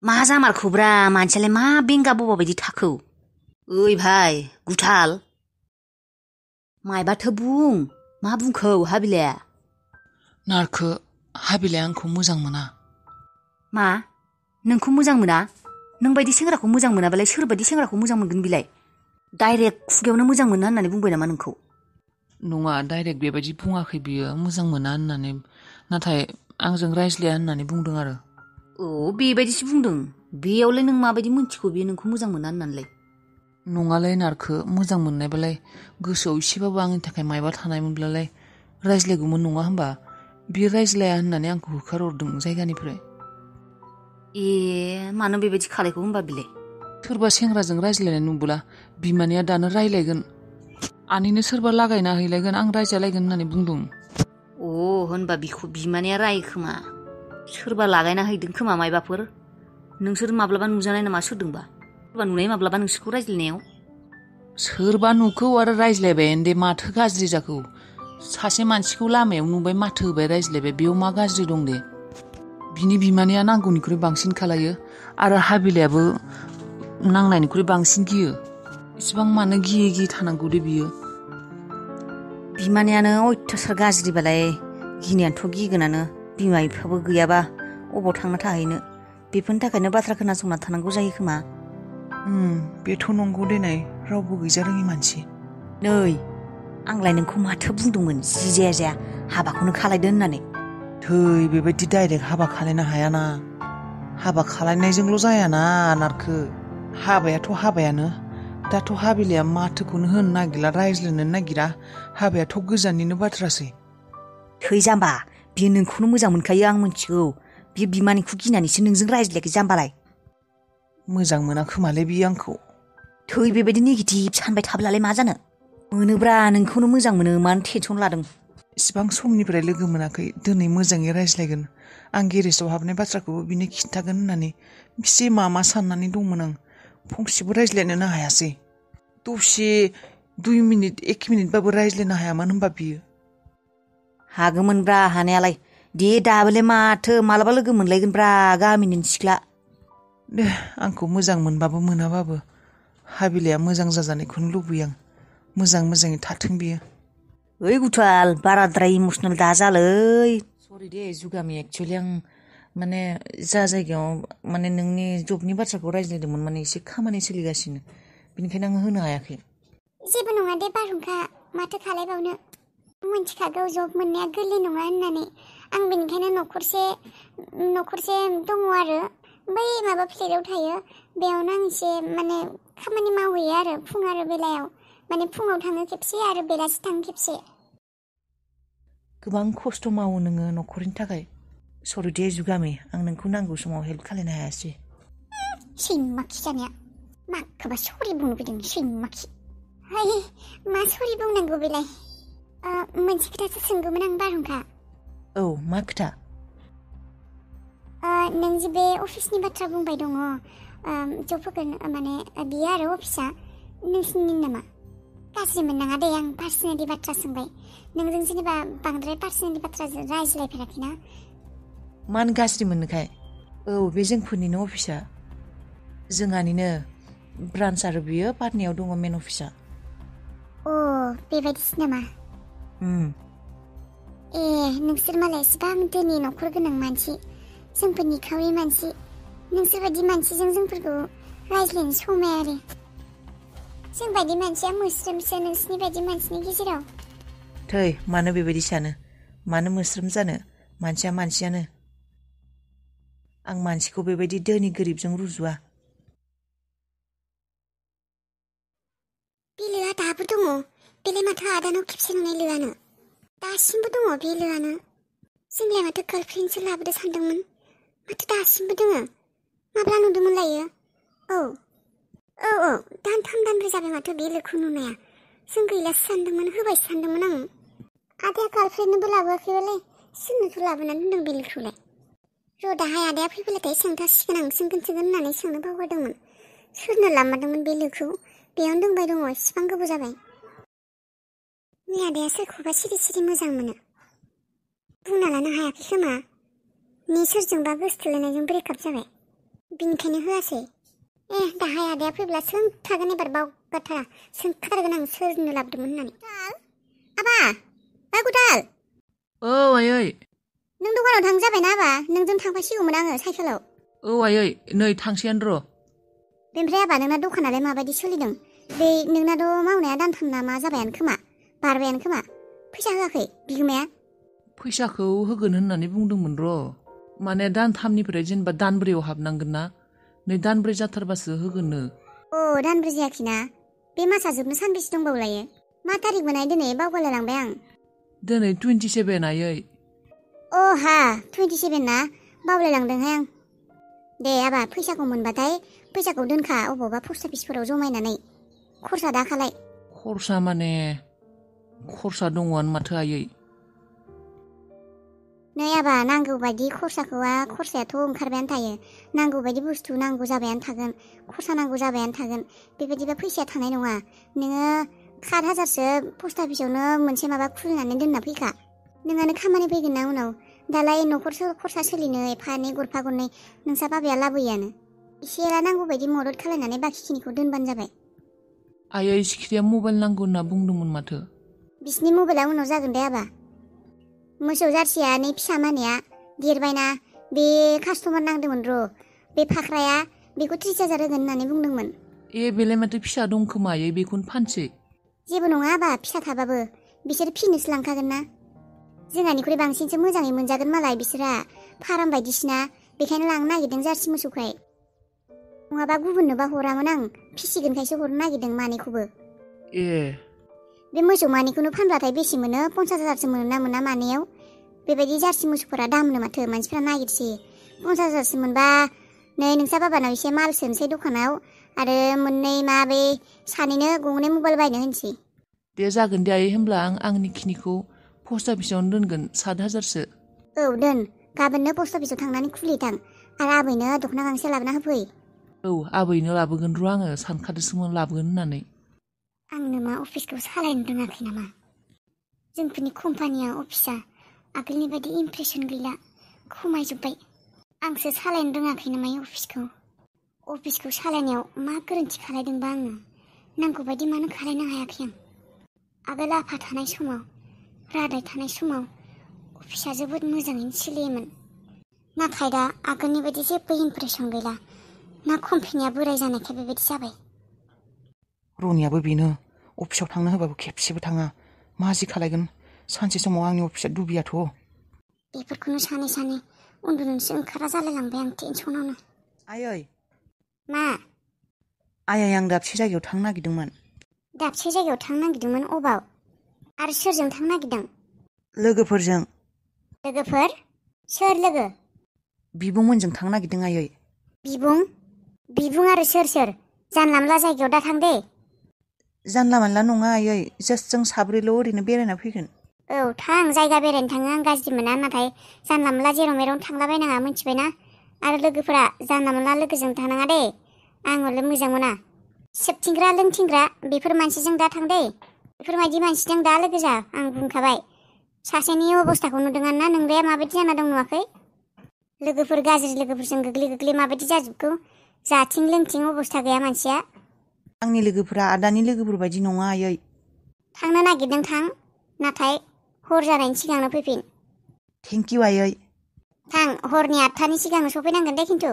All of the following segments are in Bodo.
मा जामारखौब्रा मानसियालाय मा बेंगा बबा बायदि थाखौ ओइ भाइ गुथाल मायबाथो बुं मा बुंखौ हाबिलाया नारखो हाबिलाया आंखौ मोजां मोना मा नोंखौ मोजां मोना नों बायदि सेंग्राखौ मोजां मोनाबालाय सोरबायदि सेंग्राखौ मोजां मोनगोन बिलाय डाइरेक्ट खुगायावनो मोजां मोना होननानै बुंबाय नामा नोंखौ नङा डाइरेक्ट बेबायदि बुङाखै बियो मोजां मोना होननानै नाथाय आंजों रायज्लाया होननानै बुंदों आरो औ बेबायदिसो बुंदों बेयावलाय नों माबायदि मोनथिगौ बियो नोंखौ मोजां मोना होननानैलाय नङालाय नारखो मोजां मोननायबालाय गोसोआव एसेबाबो आंनि थाखाय मायबा थानायमोनब्लालाय रायज्लायगौमोन नङा होमबा बियो रायज्लाया होननानै आंखौ होखारहरदों जायगानिफ्राय ए मानो बेबायदि खालायखो होमबा बिलाय सोरबा सेंग्राजों रायज्लायनाय नुब्ला बिमानिया दानो रायलायगोन आनैनो सोरबा लागायना हैलायगोन आं रायजालायगोन होननानै बुंदों अ होनबा बिखौ बिमानिया रायो खोमा सोरबा लागायना हैदों खोमा मायबाफोर नोंसोर माब्लाबा नुजानाय नामा सोरदोंबा सोरबा नुनाय माब्लाबा नोंसोरखौ रायज्लायनायाव सोरबा नुखौ आरो रायज्लायबाय दे माथो गाज्रि जाखौ सासे मानसिखौ लामायाव नुबाय माथो होबाय रायज्लायबाय बेयाव मा गाज्रि दं दे बिनि बिमानिया नांगौनिख्रुइ बांसिन खालायो आरो हाबिलायाबो नांनायनिख्रुइ बांसिन गियो इसिबां मानो गियै गियै थानांगौ दे बियो बिमानियानो अयथासार गाज्रिबालाय गिनायानोथ' गिगोनानो बिमा बिफाबो गैयाबा अबाव थांना थाहैनो बेफोरनि थाखायनो बाथ्रा खोनासंना थानांगौ जायो खोमा बेथ' नंगौ देनाय रावबो गैजा रोङि मानसि नै आंलाय नोंखौ माथो बुंदोंमोन जि जाया जाया हाबाखौनो खालायदो होननानै थै बेबायदि डाइरेक्ट हाबा खालायनो हायाना हाबा खालायनायजोंल' जायाना नारखो हाबायाथ' हाबायानो दाथ' हाबिलाया माथोखौनो होनो नागिरला रायज्लायनो नागिरा हाबायाथ' गोजाननिनो बाथ्रासै थै जाम्बा बियो नोंखौनो मोजां मोनखायो आं मिथिगौ बियो बिमानिखौ गिनानैसो नोंजों रायज्लायाखै जाम्बालाय मोजां मोना खोमालै बियो आंखौ थै बेबायदि नेगेटिभ सानबाय थाब्लालाय मा जानो मोनोब्रा नोंखौनो मोजां मोनो मानो टेनसन लादों इसिबां समनिफ्राय लोगो मोनाखै दिनै मोजाङै रायज्लायगोन आं गेरेजाव हाबनाय बाथ्राखौबो बिनो खिन्थागोन होननानै बेसे मा साननानै दंमोन आं फंसेबो रायज्लायनोनो हायासै दसे 2 मिनिट 1 मिनिटबाबो रायज्लायनो हायामोन होनबा बियो हागौमोनब्रा हानायालाय दे दाबोलाय माथो मालाबा लोगो मोनलायगोनब्रा गामिनि सिख्ला दे आंखौ मोजां मोनबाबो मोनाबाबो हाबिलाया मोजां जाजानायखौनो लुबैयो आं मोजाङै थाथों बियो ओइ गुथाल बाराद्राय इमसनेल दाजालै सरि दे जुगामि एक्चुअलि आं माने जा जायगायाव माने नोंनि जबनि बाथ्राखौ रायज्लायदोंमोन माने एसे खामानि सोलिगासिनो बेनिखायनो आं होनो हायाखै जेबो नङा दे बारहुंखा माथो खालायबावनो मिथिखागौ जब मोननाया गोरलै नङा होननानै आं बेनिखायनो न'खरसे दङ आरो बै माबा फ्लेटआव थायो बेयावनो आं एसे माने खामानि मावहैयो आरो फुं आरो बेलायाव माने फुङाव थाङो खेबसे आरो बेलासि थाङो खेबसे गोबां खस्थ' मावो नोङो न'खरनि थाखाय सरि दे जुगामि आं नोंखौ नांगौ समाव हेल्प खालायनो हायासै सैमाखि जानाया माखौबा सरि बुंनो फैदों सैमाखि हाय मा सरि बुंनांगौ बेलाय मोनसे खोथासो सोंगौमोन आं बारहुंखा औ मा खोथा नों जे बे अफिसनि बाथ्रा बुंबाय दङ जब होगोन माने बियो आरो अफिसा नोंसिनि नामा गाज्रि मोननाङा दे आं पार्सनेलि बाथ्रा सोंबाय नोंजों जेनेबा बांद्राय पार्सनेलि बाथ्रा रायज्लायफेराखैना मानो गाज्रि मोननोखाय औ बे जोंफोरनिनो अफिसा जोंहानिनो ब्रान्स आरो बियो पाटनायाव दङ मेन अफिसा अ बेबायदिसो नामा ए नोंसोर मालाय एसेबां धोनि न'खर गोनां मानसि जोंफोर निखावरि मानसि नोंसोर बायदि मानसिजों जोंफोरखौ रायज्लायनो समाया आरो जों बायदि मानसिया मोस्रोमसो नोंसिनि बायदि मानसिनि गेजेराव थै मानो बेबायदि सानो मानो मोस्रोम जानो मानसिया मानसियानो आं मानसिखौ बेबायदि धोनि गोरिबजों रुजुआ बे लोआ दाबो दङ बेलाय माथो आदानाव खेबसे नुनाय लोआनो दासिमबो दङ बे लोआनो जोंलाय माथो गार्लफ्रेन्डसो लाबोदो सानदोंमोन माथो दासिमबो दोङो माब्ला नुदोंमोन लायो औ दानथाम दानब्रै जाबाय माथो बे लोखौ नुनाया जों गैलासो सानदोंमोन होबायसो सानदोंमोन आं आदाया गार्लफ्रेन्डनोबो लाबोआखैबालाय सोरनोथो लाबोनानै दोनदों बे लोखौलाय र' दाहाय आदाया फैबाथाय सोंथासिगोन आं सोंगोन होननानै सोंनो बावगारदोंमोन सोरनो लामारदोंमोन बे लोखौ बेयावनो दोंबाय दङ इसिबां गोबाव जाबाय नै आदाया सोरखौबा सिरि सिरि मोजां मोनो बुंना लानो हायाखै खोमा नि सोरजोंबा गोसथोलायनायजों ब्रेकआप जाबाय बिनिखायनो होआसै। दाहाय आदाया फैब्ला सोंखागोन एबार बावगारथारा। सोंखाथारगोन आं सोरनो लाबोदोंमोन होननानै। आबा गुदाल। औ आयै। नों दखानाव थांनो जाबायना आबा? नोंजों थांफासिगौमोन आङो साइकेलाव। औ आयै नै थांसैयानो र'। बेनिफ्राय आबा नोंना दखानालाय माबायदि सोलिदों? बे नोंनाथ' मावनाया दानथामना मा जाबायानो खोमा, बारबायानो खोमा। फैसा होआखै बिगोमाया? फैसाखौ होगोन होननानै बुंदोंमोन र'। माने दानथामनिफ्राय जेनेबा दानब्रैयाव हाबनांगोन ना। नै दानब्रै जाथारबासो होगोननो। दानब्रै जायाखैना? बे मासा जोबनो सानबेसे दंबावलायो? मा थारिख मोनहाय दिनै? बावगारलायलांबाय आं। दिनै 27 आयै। 27 ना? बावलायलांदोंहाय आं। दे आबा फैसाखौ मोनबाथाय फैसाखौ दोनखा अबावबा पस्ट अफिसफोराव जमायनानै। खरसा दाखालाय। खरसा माने खरसा दङआनो माथो आयै। नै आबा नांगौ बायदि खरसायाथ' ओंखारबायानो थायो। नांगौ बायदि बुस्थु नांगौ जाबायानो थागोन। खरसा नांगौ जाबायानो थागोन। बेबायदिबा फैसाया थानाय नङा। नोङो 7,000सो पस्ट अफिसावनो मोनसे माबा खुलिनानै दोनना फैखा। नोंहानो खामानि फैगोन ना उनाव। दालाय न'खर खरसा सोलिनो एफा एनै गरफा गरनै नोंसा बाबाया लाबोयोआनो। एसे एला नांगौ बायदि मदद खालायनानै बाखिखिनिखौ दोनबानो जाबाय। आयै सिखिरिया मबाइल नांगौ होनना बुंदोंमोन माथो। बिसिनि मबाइला उनाव जागोन दे आबा। मोसौ जारसिया नै फिसा मानिया देरबायना, बे कास्टमार नांदोंमोन र'। बे फाख्राया बेखौ 30,000 होगोन होननानै बुंदोंमोन। बेलाय माथो फिसा दं खोमा आयै, बेखौनो फानसै। जेबो नङा आबा फिसा थाबाबो, बिसोर फिनोसो लांखागोन ना। जोंहानिख्रुइ बांसिनसो मोजाङै मोनजागोन मालाय बिसोरा। फाराम बायदिसिना, बेखायनो लांनो नागिरदों जारसि मोसौखाय। नङाबा गुबुननोबा हरामोन आं, फिसिगोनखायसो हरनो नागिरदों मानैखौबो। बे मोसौ मानैखौनो फानब्लाथाय बेसे मोनो? 50,000सो मोनो ना मोना मानैयाव? बेबायदि जारसि मोसौफोरा दामनो माथो, मानसिफ्रा नागिरसै। 50,000सो मोनबा नै नोंसा बाबानाव एसे माल सोनोसै दखानाव, आरो मोननै बे सानैनो गंनै मबाइल बायनो होनोसै। दे जागोन दे आयै, होमब्ला आं आंनि खिनिखौ पस्ट अफिसावनो दोनगोन 7,000सो। दोन। गाबोननो पस्ट अफिसाव थांनानै खुलिथां, आरो आबैनो दख'ना गांसे लाबोना होफै। आबैनो लाबोगोन र' आङो, सानखादोंसोमोन लाबोगोन होननानै। आंनो मा अफिसखौ सालायनो रोङाखै नामा? जोंफोरनि कम्पानिया अफिसा आगोलनि बायदि इमप्रेसन गैला, खमायजोब्बाय। आंसो सालायनो रोङाखै नामा अफिसखौ सालायनायाव मा गोरोन्थि खालायदोंबा आङो? नांगौ बायदि मानो खालायनो हायाखै आं? आगोल आफा थानाय समाव, रादाय थानाय समाव अफिसा जोबोद मोजाङैनो सोलियोमोन। नाथाय दा आगोलनि बायदि जेबो इमप्रेसन गैला। ना कम्पानिया बोराय जानायखाय बेबायदि जाबाय? रनियाबो बेनो, अफिसाव थांनो होबाबो खेबसेबो थाङा। मा जि खालायगोन? सानसे समाव आंनि अफिसा दुबियाथ'। बेफोरखौनो सानै सानै उन्दुनोसो ओंखारा जालायलांबाय आं टेनसनावनो। आयै। मा? आयै, आं दाबसे जायगायाव थांनो नागिरदोंमोन। दाबसे जायगायाव थांनो नागिरदोंमोन? अबाव? आरो सोरजों थांनो नागिरदों? लोगोफोरजों। लोगोफोर? सोर लोगो? बिब'मोनजों थांनो नागिरदों आयै। बिबुं आरो सोर? जानला मोनला जायगायाव दा थां दे। जानला मानला नङा आयै, जास्ट जों साब्रैल' ओरैनो बेरायना फैगोन। थां, जायगा बेरायनो थाङो आं गाज्रि मोना, नाथाय जानला मोनला जेराव मेरावनो थांलाबायनाङा, मिथिबायना? आरो लोगोफोरा जानला मोनला लोगोजों थानाङा दे। आं हले मोजां मोना। सोबथिंग्रा लोंथिंग्रा बेफोर मानसिजों दा थां दे। बेफोरबायदि मानसिजों दा लोगो जा, आं बुंखाबाय। सासेनि अबस्थाखौ नुदोंआनो ना, नोंदाया माबायदि जाना दं नुवाखै? लोगोफोर गाज्रि लोगोफोरजों गोग्लै माबायदि जाजोबखो? जाथिं लोंथिं अबस्था गैया मानसिया। आंनि लोगोफोरा आदानि लोगोफोर बायदि नङा आयै। थांनो नागिरदों थां, नाथाय हर जानायनि सिगांनो फैफिन। थेंकिउ आयै। थां, हरनि 8थानि सिगांनो सफैनांगोन दे खिन्थु।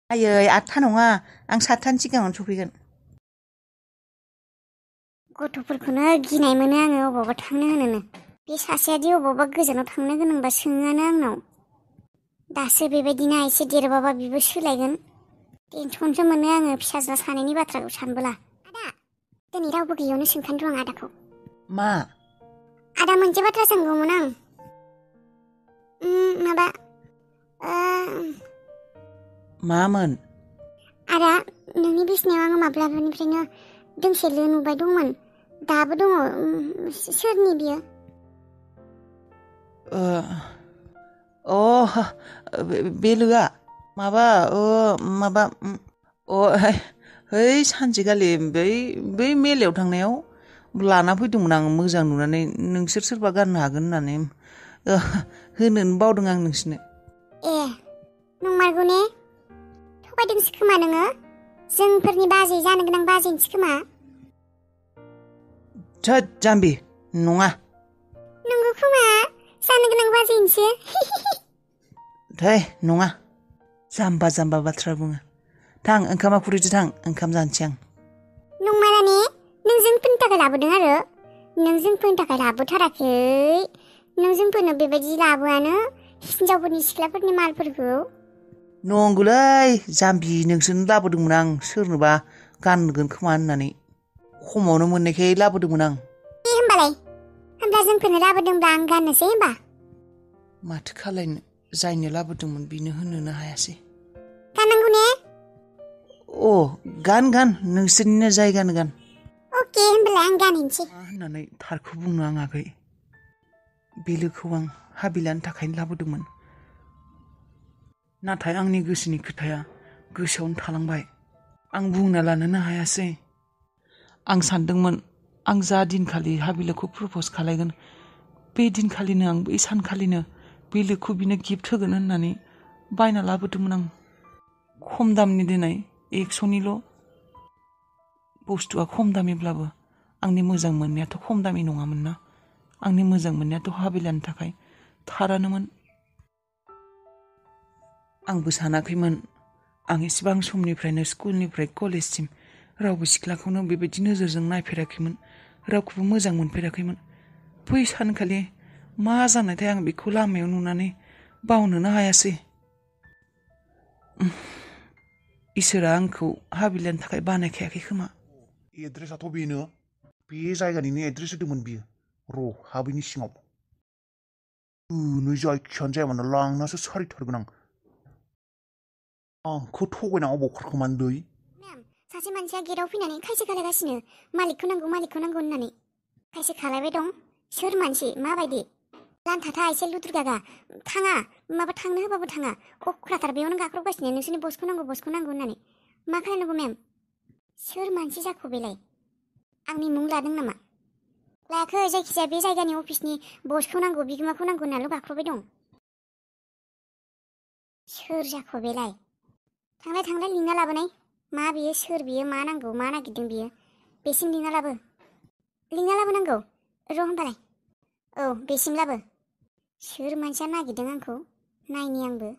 आयै, 8था नङा, आं 7थानि सिगाङावनो सफैगोन। गथ'फोरखौनो गिनाय मोनो आङो अबावबा थांनो होनोनो। बे सासेयादि अबावबा गोजानाव थांनो गोनांबा सोङानो आंनाव। दासो बेबायदिना, एसे देरबाबा बिबो सोलायगोन। टेनसनसो मोनो आङो फिसाज्ला सानैनि बाथ्राखौ सानबोला। आदा, दिनै रावबो गैयियावनो सोंखानो र' आं आदाखौ। मा? आदा, मोनसे बाथ्रा सोंगौमोन आं। मामोन? आदा, नोंनि बिसिनायाव आङो माब्लाबानिफ्रायनो दोंसे लो नुबाय दंमोन। दाबो दङ। सोरनि बियो? बे लोआ है सानसेखालि बै मेलायाव थांनायाव लाना फैदोंमोन आं, मोजां नुनानै। नोंसोर सोरबा गाननो हागोन होननानै होनोनो बावदों आं नोंसोरनो। नंमारगौ ने? थगायदोंसो खोमा नोङो जोंफोरनि बाजै जानो गोनां बाजैनिसो खोमा थोद जाम्बि नङा नंगौ खोमा जानो गोनां बाजैनिसो थै नङा जाम्बा जाम्बा बाथ्रा बुङो थां ओंखामा खुरैदो थां ओंखाम जानोसै आं नंमाराने नों जोंफोरनि थाखाय लाबोदों आरो नों जोंफोरनि थाखाय लाबोथाराखै नों जोंफोरनो बेबायदि लाबोआनो हिनजावफोरनि सिख्लाफोरनि मालफोरखौ नंगौलै जाम्बि नोंसोरनो लाबोदोंमोन आं सोरनोबा गानगोन खोमा होननानै खमावनो मोननायखाय लाबोदोंमोन आं दे होमब्ला जोंफोरनो लाबोदोंब्ला आं गाननोसै होमबा माथो खालायनो जायनो लाबोदोंमोन बिनो होनोनो हायासै गाननांगौ ने अ गान नोंसोरनिनो जायगानो गान अके होमब्लालाय आं गानहैनोसै मा होननानै थारखौ बुंनो आं आगै बे लोगोखौ आं हाबि लानो थाखायनो लाबोदोंमोन नाथाय आंनि गोसोनि खोथाया गोसोआवनो थालांबाय आं बुंना लानोनो हायासै आं सानदोंमोन आं जा दिनखालि हाबिलाखौ प्रप'ज खालायगोन बे दिनखालिनो आं बै सानखालिनो बे लोगोखौ बिनो गिफ्ट होगोन होननानै बायना लाबोदोंमोन आं खम दामनि दिनै 100निल' बुस्थुआ खम दामिब्लाबो आंनि मोजां मोननायाथ' खम दामि नङामोन ना आंनि मोजां मोननायाथ' हाबिलानि थाखाय थारानोमोन आंबो सानाखैमोन आं एसेबां समनिफ्रायनो स्कुलनिफ्राय कलेजसिम रावबो सिख्लाखौनो बेबायदि नोजोरजों नायफेराखैमोन रावखौबो मोजां मोनफेराखैमोन बै सानखालि मा जानायथाय आं बेखौ लामायाव नुनानै बावनोनो हायासै इसोरा आंखौ हाबिलानि थाखाय बानायखायाखै खोमा एड्रेसाथ' बेनो बे जायगानिनो एड्रेस होदोंमोन बियो र' हाबैनि सिङाव नै जायखियानो जाया मानो लांनासो सारिथारगोन आंखौ थगायना अबाव खारखोमानो दै मेम सासे मानसिया गेटआव फैनानै खायसे खालायगासिनो मालिकखौ नांगौ होननानै खायसे खालायबाय दं सोर मानसि माबायदि लान्थाथा एसे लुद्रु गागा थाङा माबा थांनो होबाबो थाङा अख्राथार बेयावनो गाख्रबगासिनो नोंसोरनि बसखौ नांगौ होननानै मा खालायनांगौ मेम सोर मानसि जाखो बेलाय आंनि मुं लादों नामा लायाखै जायखिजाया बे जायगानि अफिसनि बसखौ नांगौ बिगोमाखौ नांगौ होननाल' गाख्रबबाय दं सोर जाखो बेलाय थांलाय लिंना लाबोनाय मा बियो सोर बियो मा नांगौ मा नागिरदों बियो बेसिम लिंना लाबोनांगौ र' होमबालाय औ बेसिम लाबो सोर मानसिया नागिरदों आंखौ नायनि आंबो